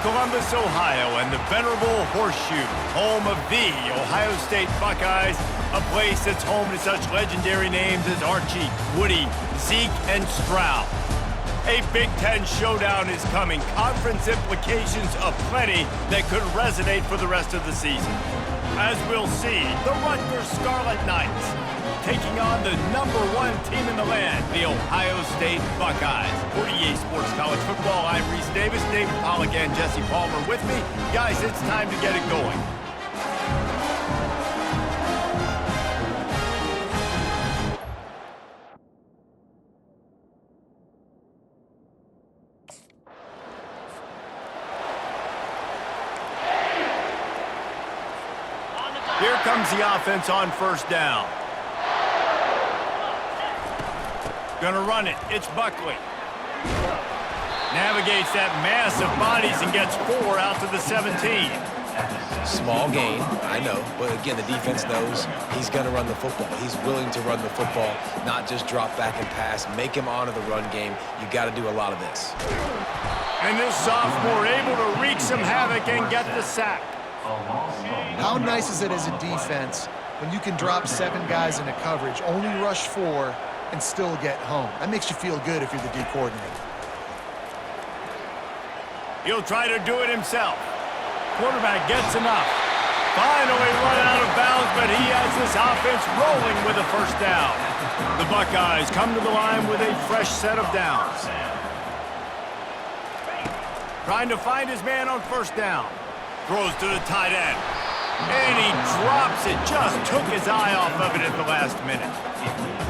Columbus, Ohio, and the venerable Horseshoe, home of the Ohio State Buckeyes, a place that's home to such legendary names as Archie, Woody, Zeke, and Stroud. A Big Ten showdown is coming, conference implications aplenty that could resonate for the rest of the season. As we'll see, the Rutgers Scarlet Knights taking on the #1 team in the land, the Ohio State Buckeyes. For EA Sports College Football, I'm Reese Davis, David Pollack, and Jesse Palmer with me. Guys, it's time to get it going. Here comes the offense on first down. Gonna run it. It's Buckley. Navigates that mass of bodies and gets 4 out to the 17. Small gain, I know, but again, the defense knows he's going to run the football. He's willing to run the football, not just drop back and pass, make him honor the run game. You got to do a lot of this. And this sophomore able to wreak some havoc and get the sack. How nice is it as a defense when you can drop 7 guys into coverage, only rush 4, and still get home? That makes you feel good if you're the D coordinator. He'll try to do it himself. Quarterback gets enough. Finally run out of bounds, but he has this offense rolling with a first down. The Buckeyes come to the line with a fresh set of downs. Trying to find his man on first down. Throws to the tight end. And he drops it. Just took his eye off of it at the last minute.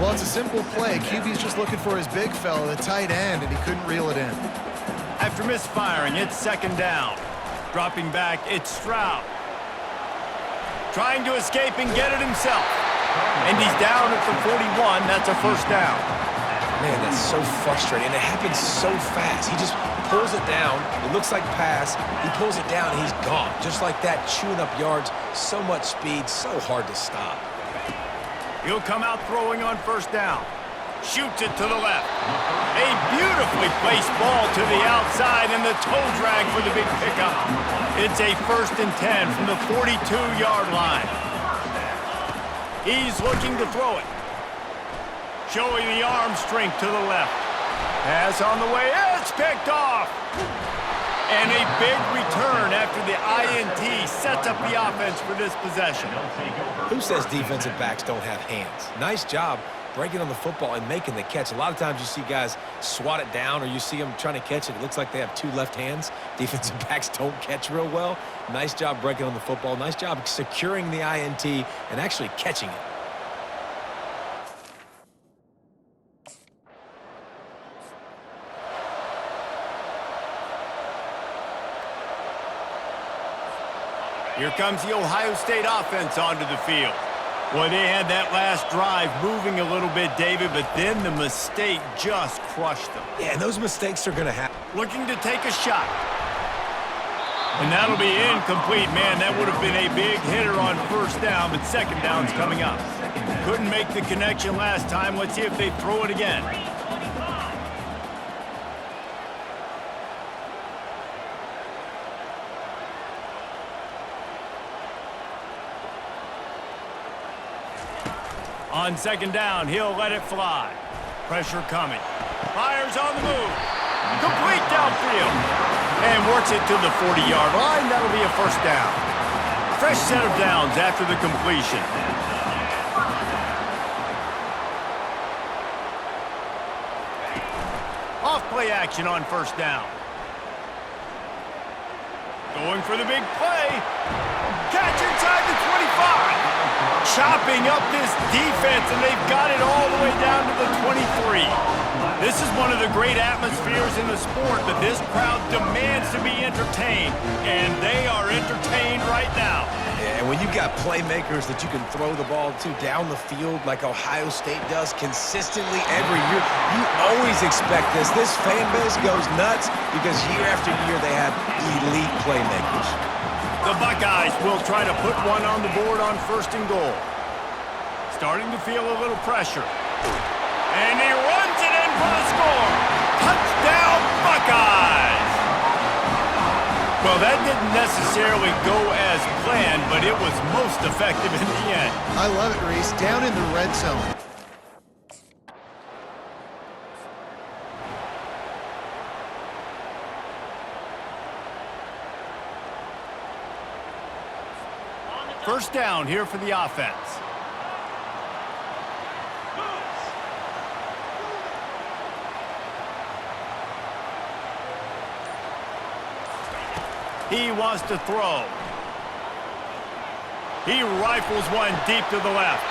Well, it's a simple play. QB's just looking for his big fella, the tight end, and he couldn't reel it in. After misfiring, it's second down. Dropping back, it's Stroud. Trying to escape and get it himself. And he's down at the 41. That's a first down. Man, that's so frustrating. And it happens so fast. He just pulls it down. It looks like pass. He pulls it down, and he's gone. Just like that, chewing up yards. So much speed, so hard to stop. He'll come out throwing on first down. Shoots it to the left. A beautifully placed ball to the outside and the toe drag for the big pickup. It's a 1st and 10 from the 42-yard line. He's looking to throw it. Showing the arm strength to the left. Pass on the way. It's picked off. And a big return after the INT sets up the offense for this possession. Who says defensive backs don't have hands? Nice job breaking on the football and making the catch. A lot of times you see guys swat it down or you see them trying to catch it. It looks like they have 2 left hands. Defensive backs don't catch real well. Nice job breaking on the football. Nice job securing the INT and actually catching it. Here comes the Ohio State offense onto the field. Boy, they had that last drive moving a little bit, David, but then the mistake just crushed them. Yeah, and those mistakes are going to happen. Looking to take a shot. And that'll be incomplete. Man, that would have been a big hitter on first down, but second down's coming up. Couldn't make the connection last time. Let's see if they throw it again. On second down, he'll let it fly. Pressure coming. Fires on the move. Complete downfield. And works it to the 40-yard line. That'll be a first down. Fresh set of downs after the completion. Off play action on first down. Going for the big play. Catch inside the 25. Chopping up this defense, and they've got it all the way down to the 23. This is one of the great atmospheres in the sport, but this crowd demands to be entertained, and they are entertained right now. Yeah, and when you've got playmakers that you can throw the ball to down the field like Ohio State does consistently every year, you always expect this. This fan base goes nuts because year after year they have elite playmakers. The Buckeyes will try to put one on the board on 1st and goal. Starting to feel a little pressure. And he runs it in for the score. Touchdown, Buckeyes! Well, that didn't necessarily go as planned, but it was most effective in the end. I love it, Reese. Down in the red zone. First down here for the offense. He wants to throw. He rifles one deep to the left.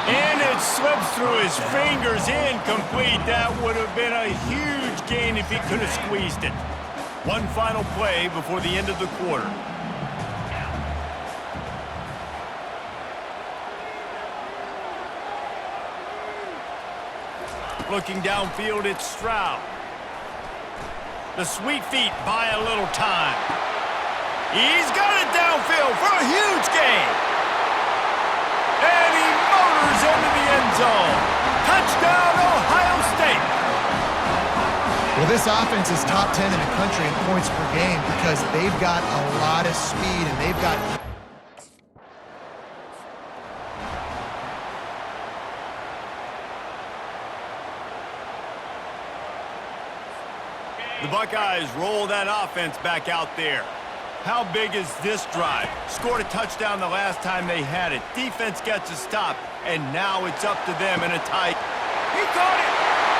And it slips through his fingers, incomplete. That would have been a huge gain if he could have squeezed it. One final play before the end of the quarter. Looking downfield, it's Stroud. The sweet feet buy a little time. He's got it downfield for a huge gain. And he motors into the end zone. Touchdown, Ohio State. Well, this offense is top 10 in the country in points per game because they've got a lot of speed and they've got... The Buckeyes roll that offense back out there. How big is this drive? Scored a touchdown the last time they had it. Defense gets a stop, and now it's up to them in a tight. He caught it!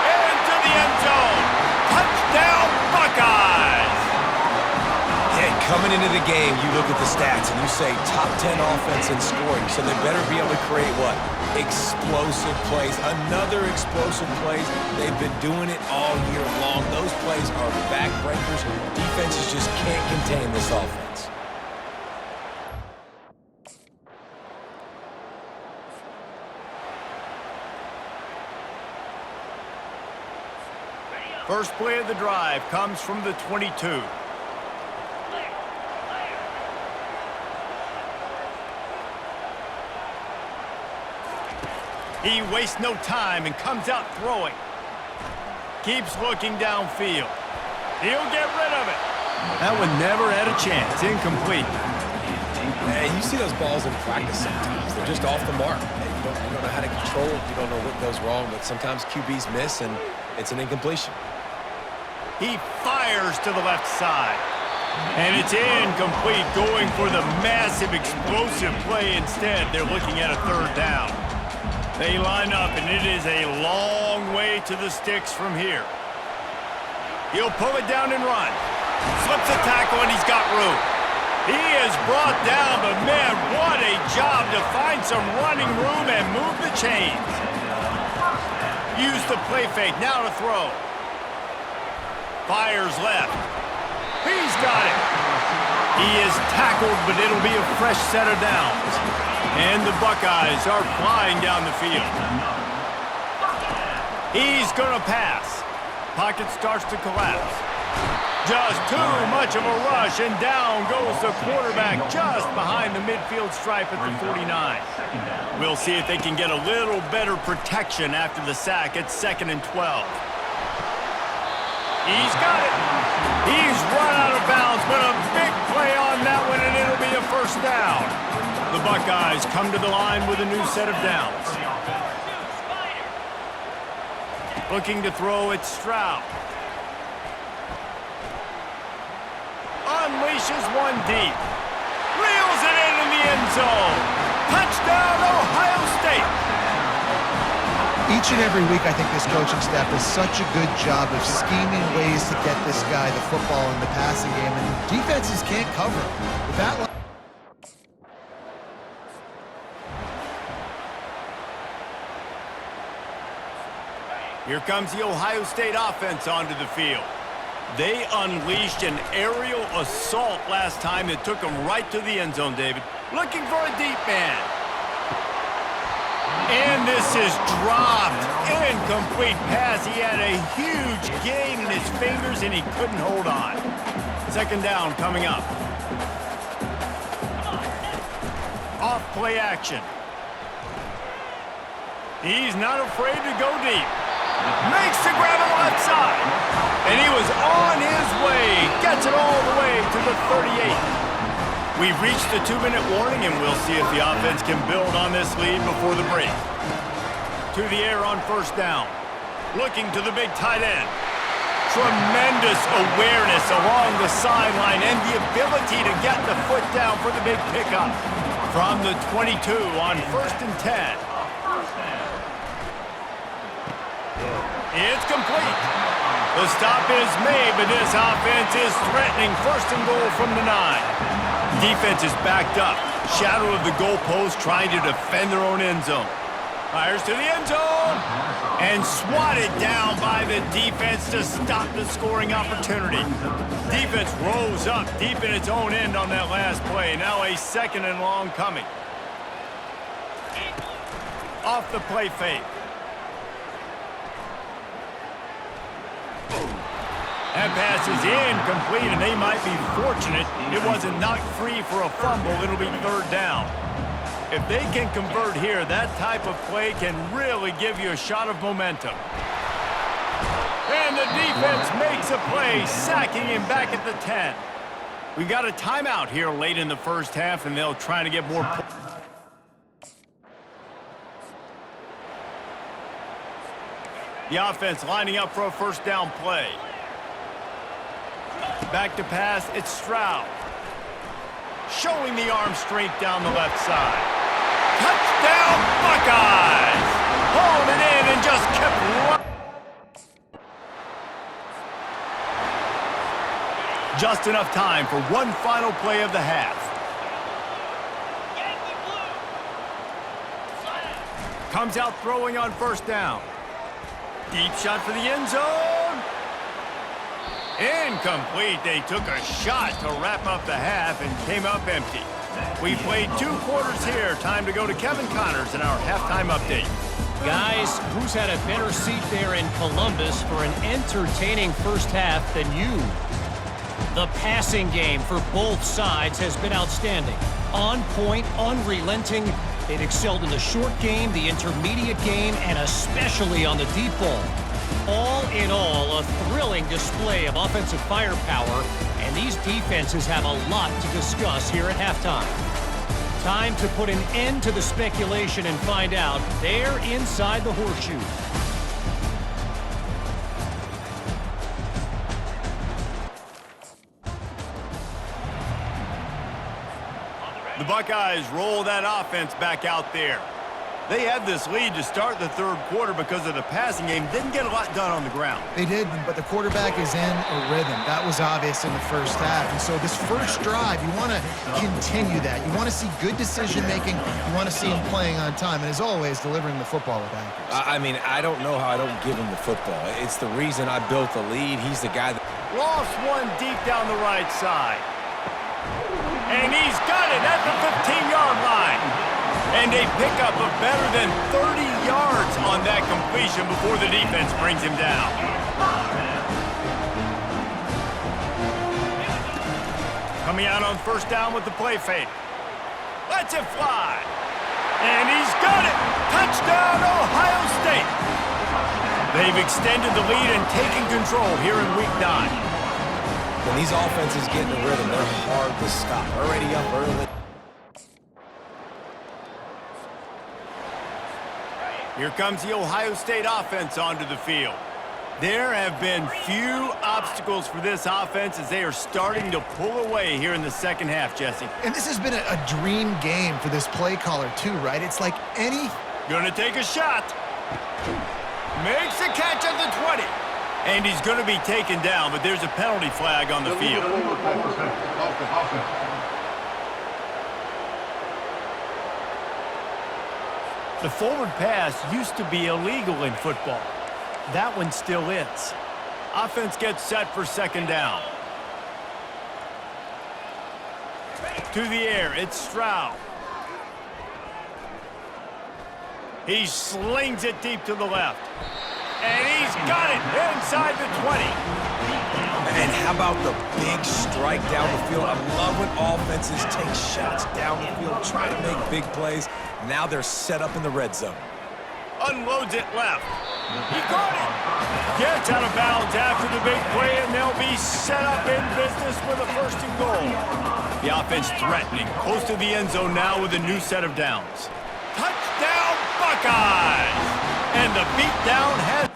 Into the end zone! Touchdown, Buckeyes! Yeah, coming into the game, you look at the stats and you say top 10 offense in scoring, so they better be able to create what? Explosive plays. Another explosive plays. They've been doing it all year long. Those plays are backbreakers. Defenses just can't contain this offense. First play of the drive comes from the 22. He wastes no time and comes out throwing. Keeps looking downfield. He'll get rid of it. That one never had a chance. Incomplete. Man, you see those balls in practice sometimes. They're just off the mark. You don't know how to control it. You don't know what goes wrong, but sometimes QBs miss, and it's an incompletion. He fires to the left side. And it's incomplete, going for the massive explosive play instead. They're looking at a third down. They line up, and it is a long way to the sticks from here. He'll pull it down and run. Slips a tackle, and he's got room. He is brought down, but man, what a job to find some running room and move the chains. Use the play fake, now to throw. Fires left. He's got it. He is tackled, but it'll be a fresh set of downs. And the Buckeyes are flying down the field. He's going to pass. Pocket starts to collapse. Just too much of a rush, and down goes the quarterback just behind the midfield stripe at the 49. We'll see if they can get a little better protection after the sack at 2nd and 12. He's got it. He's run out of bounds, but a big play on that one, and it'll be a first down. The Buckeyes come to the line with a new set of downs. Looking to throw, it's Stroud. Unleashes one deep. Reels it in the end zone. Touchdown, Ohio State. Each and every week, I think this coaching staff does such a good job of scheming ways to get this guy the football in the passing game, and defenses can't cover him. With that line, here comes the Ohio State offense onto the field. They unleashed an aerial assault last time that took them right to the end zone, David. Looking for a deep man. And this is dropped. Incomplete pass. He had a huge gain in his fingers, and he couldn't hold on. Second down coming up. Off play action. He's not afraid to go deep. Makes the grab on the left side. And he was on his way. Gets it all the way to the 38. We've reached the 2-minute warning, and we'll see if the offense can build on this lead before the break. To the air on first down. Looking to the big tight end. Tremendous awareness along the sideline and the ability to get the foot down for the big pickup. From the 22 on 1st and 10. It's complete. The stop is made, but this offense is threatening 1st and goal from the 9. Defense is backed up. Shadow of the goalpost trying to defend their own end zone. Fires to the end zone. And swatted down by the defense to stop the scoring opportunity. Defense rose up deep in its own end on that last play. Now a 2nd and long coming. Off the play fake. That pass is incomplete, and they might be fortunate it wasn't knocked free for a fumble. It'll be 3rd down. If they can convert here, that type of play can really give you a shot of momentum. And the defense makes a play, sacking him back at the 10. We got a timeout here late in the first half, and they'll try to get more points. The offense lining up for a 1st down play. Back to pass, it's Stroud. Showing the arm strength down the left side. Touchdown, Buckeyes! Hauled it in and just kept running. Just enough time for one final play of the half. Comes out throwing on 1st down. Deep shot for the end zone. Incomplete. They took a shot to wrap up the half and came up empty. We played 2 quarters here. Time to go to Kevin Connors in our halftime update. Guys, who's had a better seat there in Columbus for an entertaining first half than you? The passing game for both sides has been outstanding. On point, unrelenting. They've excelled in the short game, the intermediate game, and especially on the deep ball. All in all, a thrilling display of offensive firepower, and these defenses have a lot to discuss here at halftime. Time to put an end to the speculation and find out. They're inside the horseshoe. The Buckeyes roll that offense back out there. They had this lead to start the 3rd quarter because of the passing game. Didn't get a lot done on the ground. They did, but the quarterback is in a rhythm. That was obvious in the first half. And so this first drive, you want to continue that. You want to see good decision-making. You want to see him playing on time. And as always, delivering the football with accuracy. I mean, I don't know how I don't give him the football. It's the reason I built the lead. He's the guy that... Lost one deep down the right side. And he's got it at the 15-yard line. And a pickup of better than 30 yards on that completion before the defense brings him down. Coming out on 1st down with the play fake. Lets it fly. And he's got it. Touchdown, Ohio State. They've extended the lead and taken control here in Week 9. When these offenses get in a rhythm, they're hard to stop. Already up early. Here comes the Ohio State offense onto the field. There have been few obstacles for this offense as they are starting to pull away here in the second half, Jesse. And this has been a dream game for this play caller too, right? It's like any... Gonna take a shot. Makes a catch at the 20. And he's gonna be taken down, but there's a penalty flag on the field. The forward pass used to be illegal in football. That one still is. Offense gets set for 2nd down. To the air, it's Stroud. He slings it deep to the left. And he's got it inside the 20. And how about the big strike down the field? I love when offenses take shots down the field, try to make big plays. Now they're set up in the red zone. Unloads it left. He got it. Gets out of bounds after the big play, and they'll be set up in business with a 1st and goal. The offense threatening, close to the end zone now with a new set of downs. Touchdown, Buckeyes! And the beatdown has...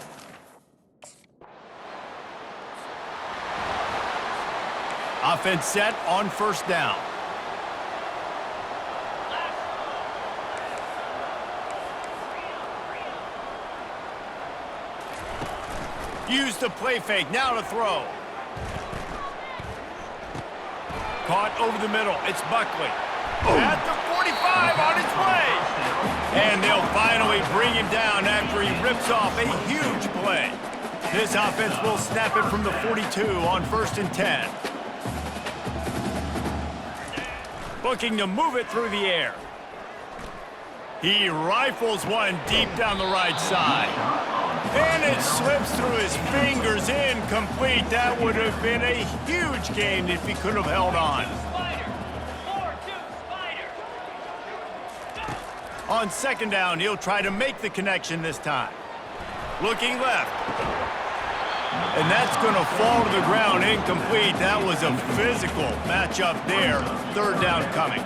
Offense set on 1st down. Use the play fake, now to throw. Caught over the middle, it's Buckley. At the 45, on his way. And they'll finally bring him down after he rips off a huge play. This offense will snap it from the 42 on 1st and 10. Looking to move it through the air. He rifles one deep down the right side. And it slips through his fingers, incomplete. That would have been a huge gain if he could have held on. On 2nd down, he'll try to make the connection this time. Looking left. And that's going to fall to the ground, incomplete. That was a physical matchup there. 3rd down coming.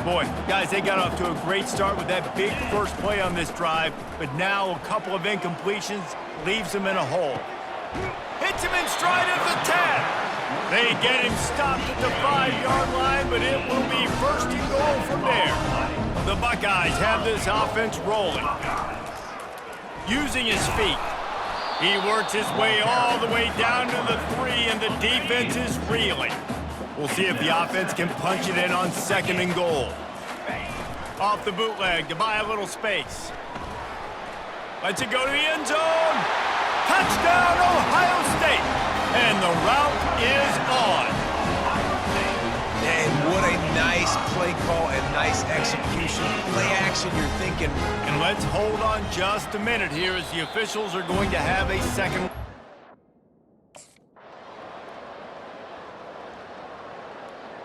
Boy, guys, they got off to a great start with that big first play on this drive, but now a couple of incompletions leaves them in a hole. Hits him in stride at the 10. They get him stopped at the 5-yard line, but it will be 1st and goal from there. The Buckeyes have this offense rolling. Using his feet. He works his way all the way down to the 3, and the defense is reeling. We'll see if the offense can punch it in on 2nd and goal. Off the bootleg to buy a little space. Lets it go to the end zone. Touchdown, Ohio State. And the route is on. And what a nice play call and nice execution. Play action, you're thinking. And let's hold on just a minute here as the officials are going to have a second.